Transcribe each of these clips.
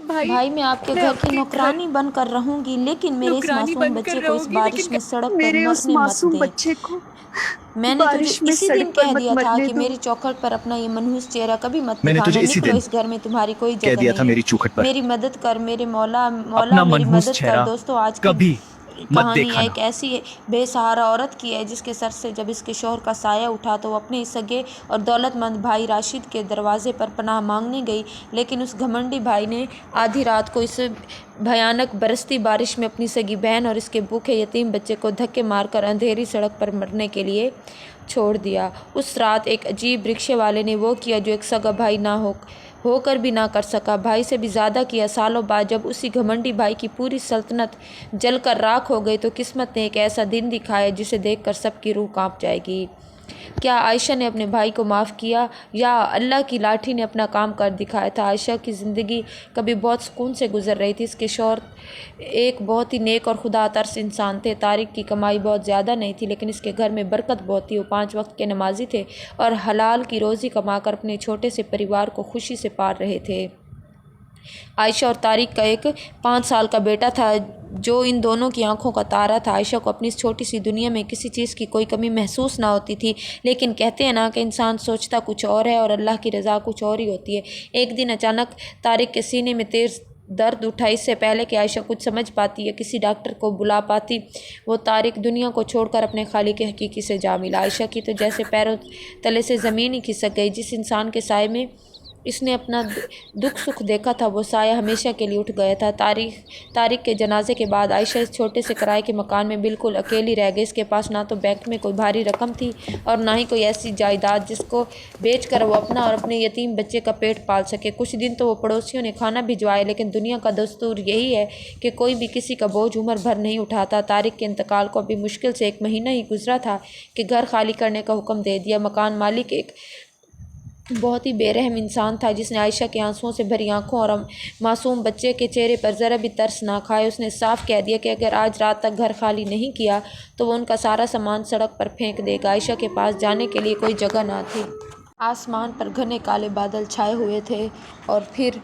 بھائی بھائی میں آپ کے میں گھر آپ کی کے گھر نوکرانی بن کر رہوں گی، لیکن میرے اس نوکرانی معصوم بن کر بچے کو اس رہوں گی، بارش لیکن میں سڑک پر میرے اس مرنے مت معصوم دیں۔ بچے کو میں نے تجھے بارش میں اسی دن سڑک پر کہہ مت دیا تھا مرنے کہ دو۔ میری چوکھٹ پر اپنا یہ منحوس چہرہ کبھی مت میں نے دکھانا، تجھے اسی نکلو دن اس گھر میں تمہاری کوئی کہہ جگہ دیا تھا نہیں ہے۔ میری چوکھٹ پر میری مدد کر میرے مولا، مولا اپنا میری منحوس مدد کر۔ چہرہ دوستو آج کی کبھی مت کہانی دیکھانا۔ ایک ایسی بے سہارا عورت کی ہے جس کے سر سے جب اس کے شوہر کا سایہ اٹھا تو وہ اپنے سگے اور دولت مند بھائی راشد کے دروازے پر پناہ مانگنے گئی، لیکن اس گھمنڈی بھائی نے آدھی رات کو اس بھیانک برستی بارش میں اپنی سگی بہن اور اس کے بھوکے یتیم بچے کو دھکے مار کر اندھیری سڑک پر مرنے کے لیے چھوڑ دیا۔ اس رات ایک عجیب رکشے والے نے وہ کیا جو ایک سگا بھائی نہ ہو کر بھی نہ کر سکا، بھائی سے بھی زیادہ کیا۔ سالوں بعد جب اسی گھمنڈی بھائی کی پوری سلطنت جل کر راکھ ہو گئی تو قسمت نے ایک ایسا دن دکھایا جسے دیکھ کر سب کی روح کانپ جائے گی۔ کیا عائشہ نے اپنے بھائی کو معاف کیا یا اللہ کی لاٹھی نے اپنا کام کر دکھایا تھا؟ عائشہ کی زندگی کبھی بہت سکون سے گزر رہی تھی۔ اس کے شوہر ایک بہت ہی نیک اور خدا ترس انسان تھے۔ طارق کی کمائی بہت زیادہ نہیں تھی، لیکن اس کے گھر میں برکت بہت تھی۔ وہ 5 وقت کے نمازی تھے اور حلال کی روزی کما کر اپنے چھوٹے سے پریوار کو خوشی سے پال رہے تھے۔ عائشہ اور طارق کا ایک 5 سال کا بیٹا تھا جو ان دونوں کی آنکھوں کا تارا تھا۔ عائشہ کو اپنی اس چھوٹی سی دنیا میں کسی چیز کی کوئی کمی محسوس نہ ہوتی تھی، لیکن کہتے ہیں نا کہ انسان سوچتا کچھ اور ہے اور اللہ کی رضا کچھ اور ہی ہوتی ہے۔ ایک دن اچانک طارق کے سینے میں تیز درد اٹھا۔ اس سے پہلے کہ عائشہ کچھ سمجھ پاتی یا کسی ڈاکٹر کو بلا پاتی، وہ طارق دنیا کو چھوڑ کر اپنے خالق حقیقی سے جا ملا۔ عائشہ کی تو جیسے پیروں تلے سے زمین ہی کھسک گئی۔ جس انسان کے سائے میں اس نے اپنا دکھ سکھ دیکھا تھا وہ سایہ ہمیشہ کے لیے اٹھ گیا تھا۔ طارق کے جنازے کے بعد عائشہ اس چھوٹے سے کرائے کے مکان میں بالکل اکیلی رہ گئی۔ اس کے پاس نہ تو بینک میں کوئی بھاری رقم تھی اور نہ ہی کوئی ایسی جائیداد جس کو بیچ کر وہ اپنا اور اپنے یتیم بچے کا پیٹ پال سکے۔ کچھ دن تو وہ پڑوسیوں نے کھانا بھجوایا، لیکن دنیا کا دستور یہی ہے کہ کوئی بھی کسی کا بوجھ عمر بھر نہیں اٹھاتا۔ طارق کے انتقال کو ابھی مشکل سے 1 مہینہ ہی گزرا تھا کہ گھر خالی کرنے کا حکم دے دیا۔ مکان مالک ایک بہت ہی بے رحم انسان تھا جس نے عائشہ کے آنسوؤں سے بھری آنکھوں اور معصوم بچے کے چہرے پر ذرا بھی ترس نہ کھائے۔ اس نے صاف کہہ دیا کہ اگر آج رات تک گھر خالی نہیں کیا تو وہ ان کا سارا سامان سڑک پر پھینک دے گا۔ عائشہ کے پاس جانے کے لیے کوئی جگہ نہ تھی۔ آسمان پر گھنے کالے بادل چھائے ہوئے تھے اور پھر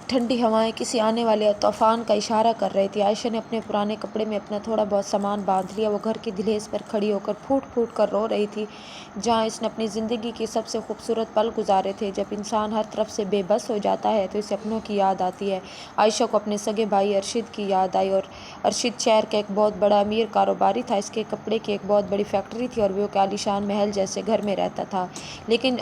ٹھنڈی ہوائیں کسی آنے والے طوفان کا اشارہ کر رہی تھی۔ عائشہ نے اپنے پرانے کپڑے میں اپنا تھوڑا بہت سامان باندھ لیا۔ وہ گھر کی دہلیز پر کھڑی ہو کر پھوٹ پھوٹ کر رو رہی تھی، جہاں اس نے اپنی زندگی کے سب سے خوبصورت پل گزارے تھے۔ جب انسان ہر طرف سے بے بس ہو جاتا ہے تو اسے اپنوں کی یاد آتی ہے۔ عائشہ کو اپنے سگے بھائی ارشد کی یاد آئی، اور ارشد شہر کا ایک بہت بڑا امیر کاروباری تھا۔ اس کے کپڑے کی ایک بہت بڑی فیکٹری تھی اور وہ ایک عالیشان محل جیسے گھر میں رہتا تھا۔ لیکن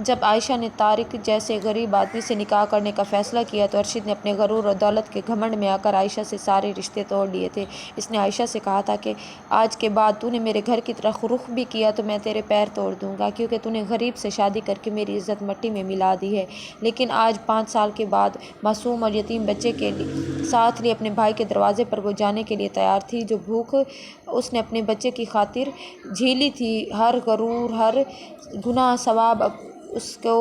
جب عائشہ نے طارق جیسے غریب آدمی سے نکاح کرنے کا فیصلہ کیا تو ارشد نے اپنے غرور اور دولت کے گھمنڈ میں آ کر عائشہ سے سارے رشتے توڑ لیے تھے۔ اس نے عائشہ سے کہا تھا کہ آج کے بعد تو نے میرے گھر کی طرف رخ بھی کیا تو میں تیرے پیر توڑ دوں گا، کیونکہ تو نے غریب سے شادی کر کے میری عزت مٹی میں ملا دی ہے۔ لیکن آج 5 سال کے بعد معصوم اور یتیم بچے کے ساتھ لیے اپنے بھائی کے دروازے پر وہ جانے کے لیے تیار تھی۔ جو بھوک اس نے اپنے بچے کی خاطر جھیلی تھی، ہر غرور، ہر گناہ ثواب اب اس کو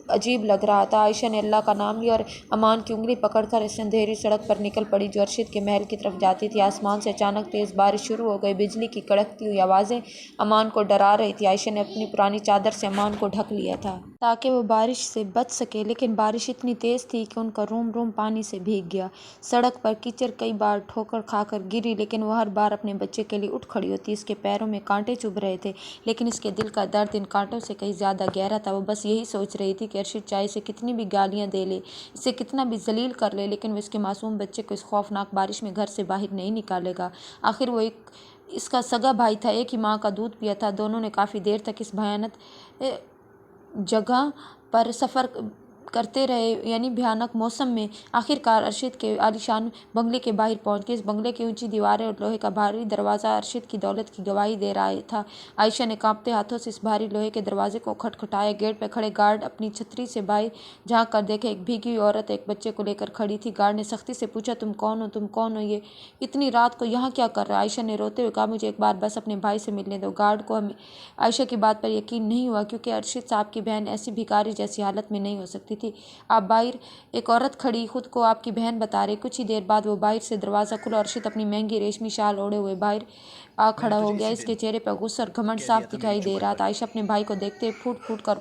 عجیب لگ رہا تھا۔ عائشہ نے اللہ کا نام لیا اور امان کی انگلی پکڑ کر اس اندھیری سڑک پر نکل پڑی جو ارشد کے محل کی طرف جاتی تھی۔ آسمان سے اچانک تیز بارش شروع ہو گئی۔ بجلی کی کڑکتی ہوئی آوازیں امان کو ڈرا رہی تھی۔ عائشہ نے اپنی پرانی چادر سے امان کو ڈھک لیا تھا تاکہ وہ بارش سے بچ سکے، لیکن بارش اتنی تیز تھی کہ ان کا روم روم پانی سے بھیگ گیا۔ سڑک پر کیچڑ کئی بار ٹھوکر کھا کر گری، لیکن وہ ہر بار اپنے بچے کے لیے اٹھ کھڑی ہوتی۔ اس کے پیروں میں کانٹے چبھ رہے تھے، لیکن اس کے دل کا درد ان کانٹوں سے کہیں زیادہ گہرا تھا۔ وہ بس یہی سوچ رہی تھی کہ ارشد چاہے اسے کتنی بھی گالیاں دے لے، اسے کتنا بھی ذلیل کر لے، لیکن وہ اس کے معصوم بچے کو اس خوفناک بارش میں گھر سے باہر نہیں نکالے گا۔ آخر وہ اس کا سگا بھائی تھا، ایک ہی ماں کا دودھ پیا تھا۔ دونوں نے کافی دیر تک اس بھیانک جگہ پر سفر کرتے رہے، یعنی بھیانک موسم میں۔ آخر کار ارشد کے عالیشان بنگلے کے باہر پہنچ گئے۔ اس بنگلے کی اونچی دیواریں اور لوہے کا بھاری دروازہ ارشد کی دولت کی گواہی دے رہا تھا۔ عائشہ نے کانپتے ہاتھوں سے اس بھاری لوہے کے دروازے کو کھٹکھٹایا۔ گیٹ پہ کھڑے گارڈ اپنی چھتری سے باہر جھانک کر دیکھے، ایک بھیگی ہوئی عورت ایک بچے کو لے کر کھڑی تھی۔ گارڈ نے سختی سے پوچھا، تم کون ہو؟ تم کون ہو؟ یہ اتنی رات کو یہاں کیا کر رہے ہو؟ عائشہ نے روتے ہوئے کہا، مجھے ایک بار بس اپنے بھائی سے ملنے دو۔ گارڈ کو عائشہ کی بات پر یقین نہیں ہوا، کیونکہ ارشد صاحب کی بہن ایسی بھکاری جیسی حالت میں نہیں ہو سکتی تھی۔ آپ باہر؟ ایک عورت کھڑی خود کو آپ کی بہن بتا رہی۔ کچھ ہی دیر بعد وہ باہر سے دروازہ کھلا اور ارشد اپنی مہنگی ریشمی شال اوڑھے ہوئے باہر آ میں نے کھڑا تجھے ہو گیا۔ اسی اس دن کے چہرے پر غصہ اور گھمنڈ کہہ دیا صاف تھا میری دکھائی دے چوکھٹ رہا پر تھا۔ عائشہ اپنے بھائی کو دیکھتے پھوٹ پھوٹ کر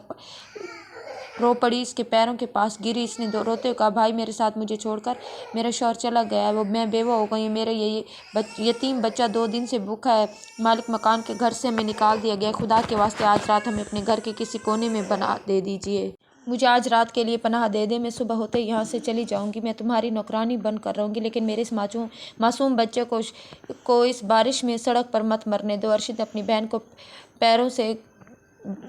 रो पड़ी, इसके पैरों के पास गिरी। इसने रोते हुए कहा, भाई मेरे साथ मुझे छोड़कर मेरा शौहर चला गया है, वो मैं बेवा हो गई, मेरा ये यतीम बच्चा 2 दिन से भूखा है। मालिक मकान के घर से हमें निकाल दिया गया, खुदा के वास्ते आज रात हमें अपने घर के किसी कोने में बना दे दीजिए, मुझे आज रात के लिए पनाह दे दे, मैं सुबह होते ही यहाँ से चली जाऊँगी, मैं तुम्हारी नौकरानी बन कर रहूँगी, लेकिन मेरे इस मासूम बच्चे को इस बारिश में सड़क पर मत मरने दो। अरशद अपनी बहन को पैरों से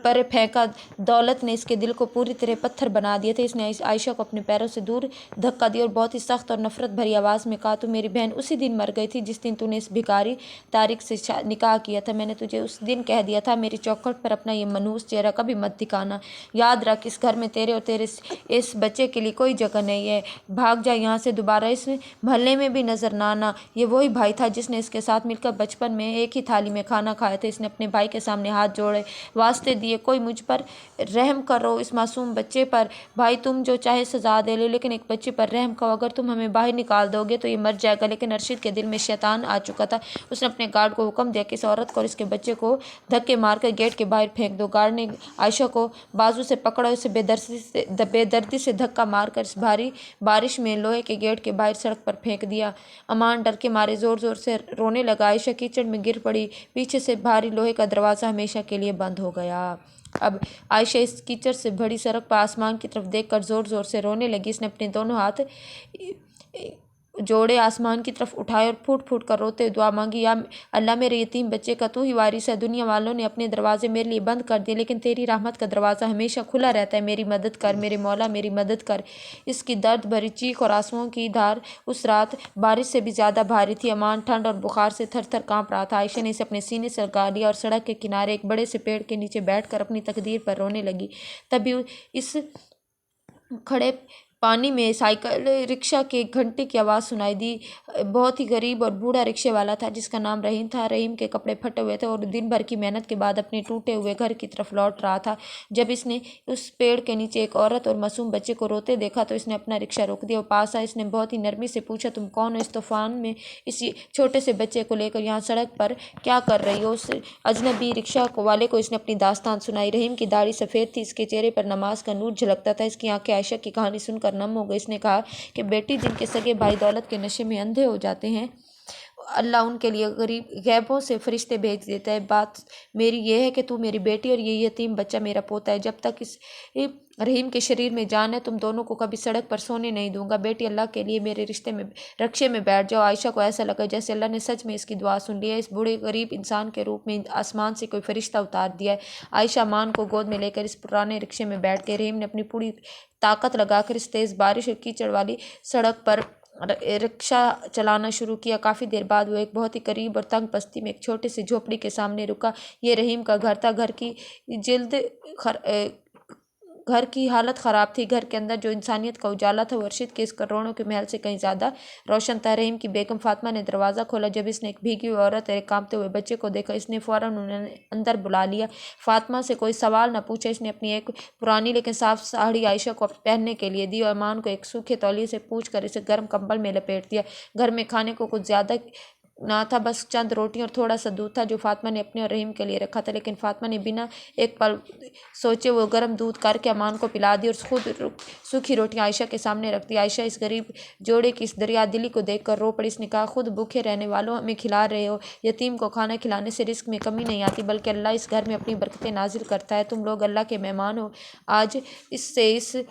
पर फेंका। दौलत ने इसके दिल को पूरी तरह पत्थर बना दिए थे। इसने आयशा को अपने पैरों से दूर धक्का दिया और बहुत ही सख्त और नफरत भरी आवाज़ में कहा, तू मेरी बहन उसी दिन मर गई थी जिस दिन तूने इस भिखारी तारिक से निकाह किया था। मैंने तुझे उस दिन कह दिया था, मेरी चौखट पर अपना ये मनहूस चेहरा कभी मत दिखाना। याद रख, इस घर में तेरे और तेरे इस बच्चे के लिए कोई जगह नहीं है। भाग जा यहाँ से, दोबारा इस मोहल्ले में भी नजर ना आना। ये वही भाई था जिसने इसके साथ मिलकर बचपन में एक ही थाली में खाना खाया था। इसने अपने भाई के सामने हाथ जोड़े, वास्ते दिए, कोई मुझ पर रहम करो, इस मासूम बच्चे पर। भाई तुम जो चाहे सजा दे लो, लेकिन एक बच्चे पर रहम करो। अगर तुम हमें बाहर निकाल दोगे तो ये मर जाएगा। लेकिन अरशद के दिल में शैतान आ चुका था। उसने अपने गार्ड को हुक्म दिया कि इस औरत को और इसके बच्चे को धक्के मारकर गेट के बाहर फेंक दो। गार्ड ने आयशा को बाजू से पकड़ा, उसे बेदर्दी से धक्का मारकर इस भारी बारिश में लोहे के गेट के बाहर सड़क पर फेंक दिया। अमान डर के मारे जोर जोर से रोने लगा। आयशा कीचड़ में गिर पड़ी। पीछे से भारी लोहे का दरवाज़ा हमेशा के लिए बंद हो गया। अब आयशा इस कीचड़ से भरी सड़क पर आसमान की तरफ देखकर जोर जोर से रोने लगी। इसने अपने दोनों हाथ जोड़े, आसमान की तरफ उठाए और फूट फूट कर रोते हुए दुआ मांगी, या अल्लाह मेरे यतीम बच्चे का तू ही वारिस है। दुनिया वालों ने अपने दरवाजे मेरे लिए बंद कर दिए, लेकिन तेरी रहमत का दरवाज़ा हमेशा खुला रहता है। मेरी मदद कर मेरे मौला, मेरी मदद कर। इसकी दर्द भरी चीख और आंसुओं की धार उस रात बारिश से भी ज़्यादा भारी थी। अमान ठंड और बुखार से थर थर काँप रहा था। आयशा ने इसे अपने सीने से लगा लिया और सड़क के किनारे एक बड़े से पेड़ के नीचे बैठकर अपनी तकदीर पर रोने लगी। तभी इस खड़े पानी में साइकिल रिक्शा के घंटे की आवाज़ सुनाई दी। बहुत ही गरीब और बूढ़ा रिक्शे वाला था जिसका नाम रहीम था। रहीम के कपड़े फटे हुए थे और दिन भर की मेहनत के बाद अपने टूटे हुए घर की तरफ लौट रहा था। जब इसने उस पेड़ के नीचे एक औरत और मासूम बच्चे को रोते देखा तो इसने अपना रिक्शा रोक दिया और पास आया। इसने बहुत ही नरमी से पूछा, तुम कौन हो? इस तूफान में इस छोटे से बच्चे को लेकर यहाँ सड़क पर क्या कर रही हो? उस अजनबी रिक्शा वाले को इसने अपनी दास्तान सुनाई। रहीम की दाढ़ी सफ़ेद थी, इसके चेहरे पर नमाज का नूर झलकता था। इसकी आंखें आयशा की कहानी सुनकर नम हो गई। इसने कहा कि बेटी, जिनके सगे भाई दौलत के नशे में अंधे हो जाते हैं, अल्लाह उनके लिए गरीब गैबों से फरिश्ते भेज देता है। बात मेरी ये है कि तू मेरी बेटी और ये यतीम बच्चा मेरा पोता है। जब तक इस रहीम के शरीर में जान है, तुम दोनों को कभी सड़क पर सोने नहीं दूंगा। बेटी, अल्लाह के लिए मेरे रक्षे में बैठ जाओ। आयशा को ऐसा लगा जैसे अल्लाह ने सच में इसकी दुआ सुन ली है। इस बूढ़े गरीब इंसान के रूप में आसमान से कोई फरिश्ता उतार दिया है। आयशा मान को गोद में लेकर इस पुराने रिक्शे में बैठ गई। रहीम ने अपनी पूरी ताकत लगाकर इस तेज़ बारिश और कीचड़ वाली सड़क पर रिक्शा चलाना शुरू किया। काफ़ी देर बाद वो एक बहुत ही करीब और तंग बस्ती में एक छोटी सी झोपड़ी के सामने रुका। ये रहीम का घर था। घर की हालत ख़राब थी। घर के अंदर जो इंसानियत का उजाला था वो अरशद के इस करोड़ों के महल से कहीं ज़्यादा रोशन था। रहीम की बेगम फातिमा ने दरवाज़ा खोला। जब इसने एक भीगी हुई औरत और एक कांपते हुए बच्चे को देखा, इसने फ़ौरन उन्हें अंदर बुला लिया। फातिमा से कोई सवाल न पूछा, इसने अपनी एक पुरानी लेकिन साफ साड़ी आयशा को पहनने के लिए दी और अमान को एक सूखे तौलिए से पूछ कर इसे गर्म कंबल में लपेट दिया। घर में खाने को कुछ ज़्यादा ना था, बस चंद रोटियां और थोड़ा सा दूध था जो फातिमा ने अपने और रहीम के लिए रखा था। लेकिन फातिमा ने बिना एक पल सोचे वो गर्म दूध करके अमान को पिला दी और खुद सूखी रोटियां आयशा के सामने रख दी। आयशा इस गरीब जोड़े की इस दरिया दिली को देखकर रो पड़ी। इसने कहा, खुद भूखे रहने वालों हमें खिला रहे हो। यतीम को खाना खिलाने से रिस्क में कमी नहीं आती, बल्कि अल्लाह इस घर में अपनी बरकतें नाजिल करता है। तुम लोग अल्लाह के मेहमान हो। आज इस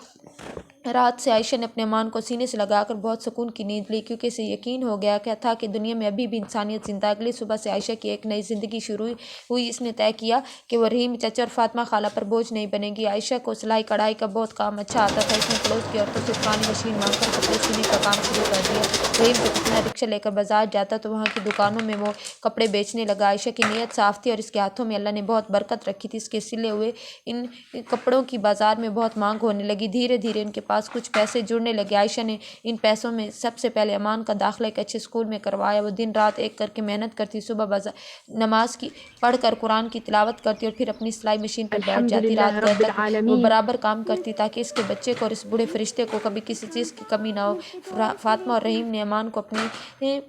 रात से आयशा ने अपने अमान को सीने से लगाकर बहुत सुकून की नींद ली, क्योंकि इसे यकीन हो गया क्या था कि दुनिया में अभी भी इंसानियत जिंदा। अगली सुबह से आयशा की एक नई ज़िंदगी शुरू हुई। इसने तय किया कि वह रहीम चाचा और फातिमा खाला पर बोझ नहीं बनेगी। आयशा को सिलाई कढ़ाई का बहुत काम अच्छा आता था। इसने पड़ोस की औरतों से पुरानी मशीन मांगकर कपड़े सीने का काम शुरू कर दिया। रहीम जब अपना रिक्शा लेकर बाजार जाता तो वहाँ की दुकानों में वो कपड़े बेचने लगा। आयशा की नीयत साफ थी और इसके हाथों में अल्लाह ने बहुत बरकत रखी थी। इसके सिले हुए इन कपड़ों की बाजार में बहुत मांग होने लगी। धीरे धीरे इनके पास कुछ पैसे जुड़ने लगे। आयशा ने इन पैसों में सबसे पहले अमान का दाखिला एक अच्छे स्कूल में करवाया। वो दिन रात एक करके मेहनत करती, सुबह बाजार नमाज की पढ़कर कुरान की तिलावत करती और फिर अपनी सिलाई मशीन पर बैठ जाती। रात गए तक वो बराबर काम करती ताकि इसके बच्चे को और इस बूढ़े फरिश्ते को कभी किसी चीज़ की कमी ना हो। फातिमा और रहीम ने अमान को अपने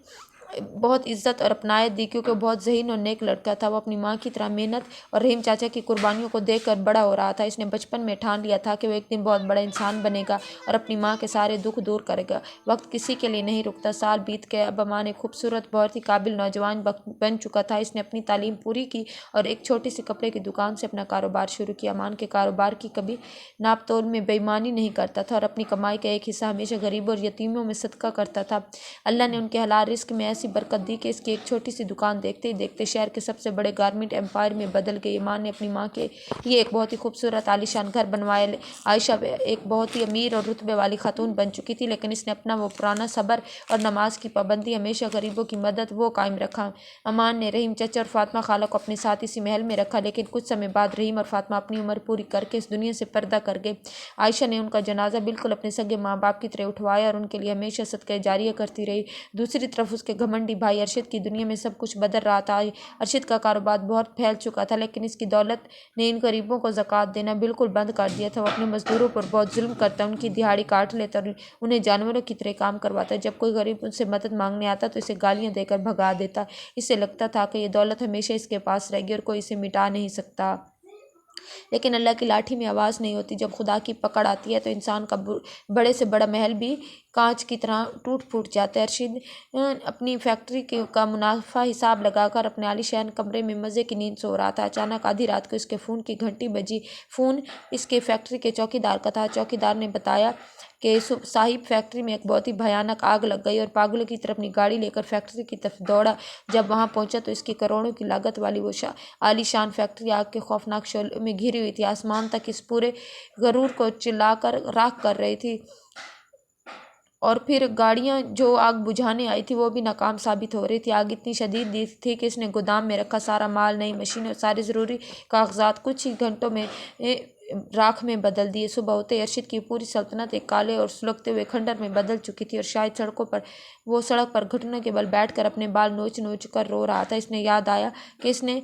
बहुत इज्जत और अपनायत दी, क्योंकि वो बहुत ज़हीन और नेक लड़का था। वो अपनी माँ की तरह मेहनत और रहीम चाचा की कुर्बानियों को देखकर बड़ा हो रहा था। इसने बचपन में ठान लिया था कि वो एक दिन बहुत बड़ा इंसान बनेगा और अपनी माँ के सारे दुख दूर करेगा। वक्त किसी के लिए नहीं रुकता। साल बीत गए। अब अमान एक खूबसूरत, बहुत ही काबिल नौजवान बन चुका था। इसने अपनी तालीम पूरी की और एक छोटी सी कपड़े की दुकान से अपना कारोबार शुरू किया। अमान के कारोबार की कभी नाप तोल में बेईमानी नहीं करता था और अपनी कमाई का एक हिस्सा हमेशा गरीबों और यतीमों में सदका करता था। अल्लाह ने उनके हलाल रिस्क में ऐसी बरकत दी कि इसकी एक छोटी सी दुकान देखते ही देखते शहर के सबसे बड़े गारमेंट एम्पायर में बदल गई। ईमान ने अपनी माँ के लिए एक बहुत ही खूबसूरत आलीशान घर बनवाया। आयशा एक बहुत ही अमीर और रुतबे वाली खातून बन चुकी थी, लेकिन इसने अपना वो पुराना सब्र और नमाज की पाबंदी, हमेशा गरीबों की मदद, वो कायम रखा। अमान ने रहीम चचा और फातिमा खाला को अपने साथ इसी महल में रखा, लेकिन कुछ समय बाद रहीम और फातिमा अपनी उम्र पूरी करके इस दुनिया से पर्दा कर गए। आयशा ने उनका जनाजा बिल्कुल अपने सगे माँ बाप की तरह उठवाया और उनके लिए हमेशा सदका जारिया करती रही। दूसरी तरफ उसके घमंडी भाई अरशद की दुनिया में सब कुछ बदल रहा था। अरशद का कारोबार बहुत फैल चुका था, लेकिन इसकी दौलत ने इन गरीबों को ज़कात देना बिल्कुल बंद कर दिया था। वो अपने मजदूरों पर बहुत जुल्म करता, उनकी दिहाड़ी काट लेता और उन्हें जानवरों की तरह काम करवाता। जब कोई गरीब उनसे मदद मांगने आता तो इसे गालियाँ देकर भगा देता। इसे लगता था कि ये दौलत हमेशा इसके पास रहेगी और कोई इसे मिटा नहीं सकता। लेकिन अल्लाह की लाठी में आवाज़ नहीं होती। जब खुदा की पकड़ आती है तो इंसान का बड़े से बड़ा महल भी कांच की तरह टूट फूट जाता है। अरशद अपनी फैक्ट्री का मुनाफा हिसाब लगाकर अपने आलीशान कमरे में मज़े की नींद सो रहा था। अचानक आधी रात को इसके फ़ोन की घंटी बजी। फ़ोन इसके फैक्ट्री के चौकीदार का था। चौकीदार ने बताया कि साहिब फैक्ट्री में एक बहुत ही भयानक आग लग गई और पागलों की तरफ अपनी गाड़ी लेकर फैक्ट्री की तरफ दौड़ा। जब वहां पहुंचा तो इसकी करोड़ों की लागत वाली वो आलीशान फैक्ट्री आग के खौफनाक शोले में घिरी हुई थी। आसमान तक इस पूरे गरूर को चिल्लाकर राख कर रही थी और फिर गाड़ियां जो आग बुझाने आई थी वो भी नाकाम साबित हो रही थी। आग इतनी शदीद थी कि इसने गोदाम में रखा सारा माल, नई मशीन और सारे ज़रूरी कागजात कुछ ही घंटों में राख में बदल दिए। सुबह होते अरशद की पूरी सल्तनत एक काले और सुलगते हुए खंडर में बदल चुकी थी और शायद सड़क पर घुटनों के बल बैठकर अपने बाल नोच नोच कर रो रहा था। इसने याद आया कि इसने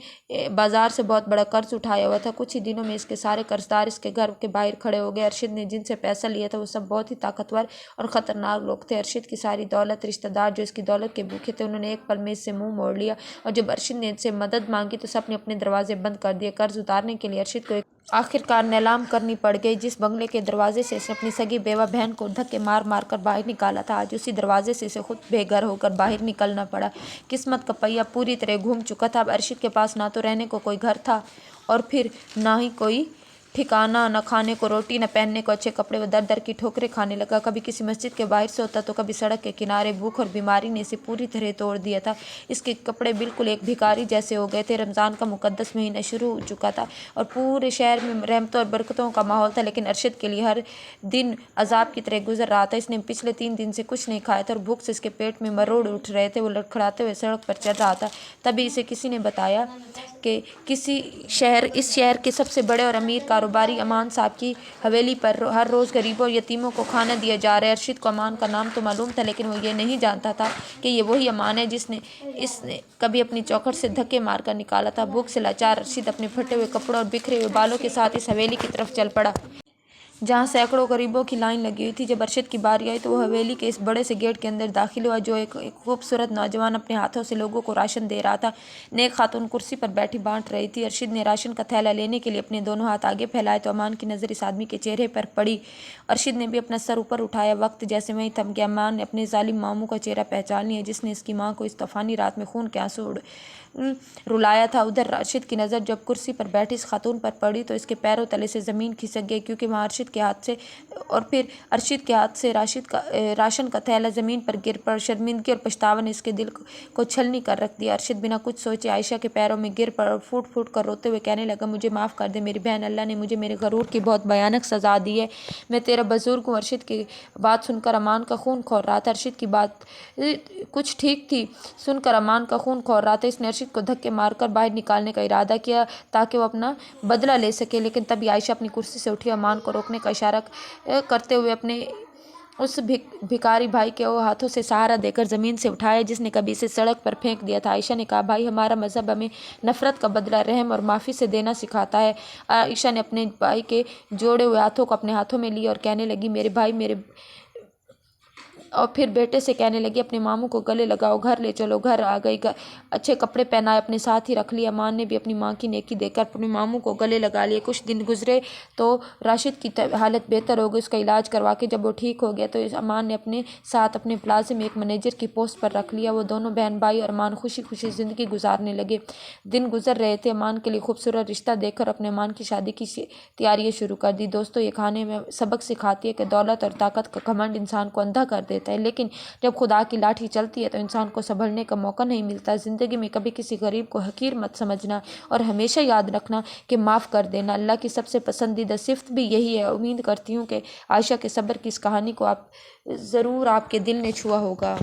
बाजार से बहुत बड़ा कर्ज उठाया हुआ था। कुछ ही दिनों में इसके सारे कर्जदार इसके घर के बाहर खड़े हो गए। अरशद ने जिनसे पैसा लिया था वो सब बहुत ही ताकतवर और ख़तरनाक लोग थे। अरशद की सारी दौलत, रिश्तेदार जो इसकी दौलत के भूखे थे, उन्होंने एक पल में इससे मुंह मोड़ लिया और जब अरशद ने इनसे मदद मांगी तो सबने अपने दरवाजे बंद कर दिए। कर्ज उतारने के लिए अरशद को आखिरकार नीलाम करनी पड़ गई। जिस बंगले के दरवाजे से इसने अपनी सगी बेवा बहन को धक्के मार मार कर बाहर निकाला था, आज उसी दरवाजे से इसे खुद बेघर होकर बाहर निकलना पड़ा। किस्मत का पहिया पूरी तरह घूम चुका था। अब अरशद के पास ना तो रहने को कोई घर था और फिर ना ही कोई ठिकाना, न खाने को रोटी, न पहनने को अच्छे कपड़े। वो दर दर की ठोकरें खाने लगा। कभी किसी मस्जिद के बाहर से होता तो कभी सड़क के किनारे। भूख और बीमारी ने इसे पूरी तरह तोड़ दिया था। इसके कपड़े बिल्कुल एक भिखारी जैसे हो गए थे। रमज़ान का मुकद्दस महीना शुरू हो चुका था और पूरे शहर में रहमतों और बरकतों का माहौल था, लेकिन अरशद के लिए हर दिन अजाब की तरह गुजर रहा था। इसने पिछले 3 दिन से कुछ नहीं खाया था और भूख से इसके पेट में मरोड़ उठ रहे थे। वो लड़खड़ाते हुए सड़क पर चल रहा था। तभी इसे किसी ने बताया कि इस शहर के सबसे बड़े और अमीर कारोबारी अमान साहब की हवेली पर हर रोज़ गरीबों और यतीमों को खाना दिया जा रहा है। अरशद को अमान का नाम तो मालूम था, लेकिन वो ये नहीं जानता था कि ये वही अमान है जिसने इसने कभी अपनी चौखट से धक्के मारकर निकाला था। भूख से लाचार अरशद अपने फटे हुए कपड़ों और बिखरे हुए बालों के साथ इस हवेली की तरफ चल पड़ा, जहाँ सैकड़ों गरीबों की लाइन लगी हुई थी। जब अरशद की बारी आई तो वो हवेली के इस बड़े से गेट के अंदर दाखिल हुआ, जो एक खूबसूरत नौजवान अपने हाथों से लोगों को राशन दे रहा था। नेक खातून कुर्सी पर बैठी बांट रही थी। अरशद ने राशन का थैला लेने के लिए अपने दोनों हाथ आगे फैलाए तो अमान की नज़र इस आदमी के चेहरे पर पड़ी। अरशद ने भी अपना सर ऊपर उठाया। वक्त जैसे वहीं थम गया। अमान ने अपने जालिम मामू का चेहरा पहचान लिया, जिसने इसकी माँ को इस तूफानी रात में खून के आंसू रुलाया था। उधर अरशद की नज़र जब कुर्सी पर बैठी इस खातून पर पड़ी तो इसके पैरों तले से ज़मीन खिसक गई, क्योंकि वहाँ अरशद के हाथ से राशन का थैला ज़मीन पर गिर पड़ा। शर्मिंदगी और पछतावा ने इसके दिल को छलनी कर रख दिया। अरशद बिना कुछ सोचे आयशा के पैरों में गिर पड़ा और फूट फूट कर रोते हुए कहने लगा, मुझे माफ़ कर दे मेरी बहन, अल्लाह ने मुझे मेरे गरूर की बहुत भयानक सज़ा दी है। मैं तेरा बुजुर्ग हूँ। अरशद की बात सुनकर अमान का खून खौल रहा था। अरशद की बात कुछ ठीक थी सुनकर अमान का खून खौल रहा था। इसने अरशद को धक्के मारकर बाहर निकालने का इरादा किया ताकि वो अपना बदला ले सके, लेकिन तभी आयशा अपनी कुर्सी से उठी। अमान को रोकने का इशारा करते हुए अपने उस भिखारी भाई के वो हाथों से सहारा देकर ज़मीन से उठाया जिसने कभी इसे सड़क पर फेंक दिया था। आयशा ने कहा, भाई हमारा मज़हब हमें नफ़रत का बदला रहम और माफ़ी से देना सिखाता है। आयशा ने अपने भाई के जोड़े हुए हाथों को अपने हाथों में लिया और कहने लगी, मेरे भाई, मेरे اور پھر بیٹے سے کہنے لگی اپنے ماموں کو گلے لگاؤ، گھر لے چلو۔ گھر آ گئی، اچھے کپڑے پہنائے، اپنے ساتھ ہی رکھ لیا۔ امان نے بھی اپنی ماں کی نیکی دیکھ کر اپنے ماموں کو گلے لگا لیے۔ کچھ دن گزرے تو راشد کی حالت بہتر ہو گئی۔ اس کا علاج کروا کے جب وہ ٹھیک ہو گیا تو امان نے اپنے ساتھ اپنے پلازے میں ایک منیجر کی پوسٹ پر رکھ لیا۔ وہ دونوں بہن بھائی اور امان خوشی خوشی زندگی گزارنے لگے۔ دن گزر رہے تھے، امان کے لیے خوبصورت رشتہ دیکھ کر اپنے امان کی شادی کی تیاریاں شروع کر دی۔ دوستو، یہ کہانی میں سبق سکھاتی ہے کہ دولت اور طاقت کا گھمنڈ انسان کو اندھا کر دیتا ہے، لیکن جب خدا کی لاٹھی چلتی ہے تو انسان کو سنبھلنے کا موقع نہیں ملتا۔ زندگی میں کبھی کسی غریب کو حقیر مت سمجھنا اور ہمیشہ یاد رکھنا کہ معاف کر دینا اللہ کی سب سے پسندیدہ صفت بھی یہی ہے۔ امید کرتی ہوں کہ عائشہ کے صبر کی اس کہانی کو ضرور آپ کے دل نے چھوا ہوگا۔